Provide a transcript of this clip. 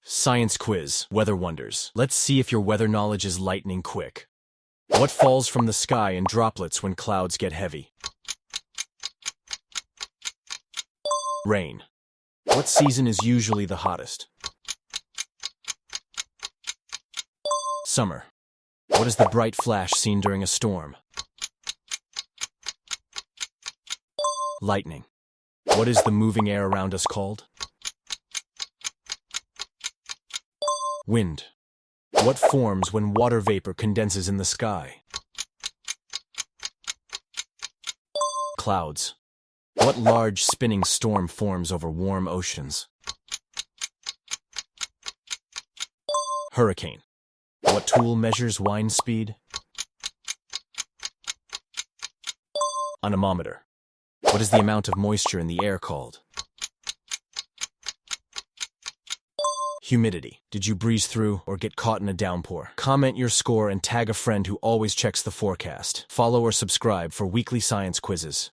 Science quiz, weather wonders. Let's see if your weather knowledge is lightning quick. What falls from the sky in droplets when clouds get heavy? Rain. What season is usually the hottest? Summer. What is the bright flash seen during a storm? Lightning. What is the moving air around us called? Wind. What forms when water vapor condenses in the sky? Clouds. What large spinning storm forms over warm oceans? Hurricane. What tool measures wind speed? Anemometer. What is the amount of moisture in the air called? Humidity. Did you breeze through or get caught in a downpour? Comment your score and tag a friend who always checks the forecast. Follow or subscribe for weekly science quizzes.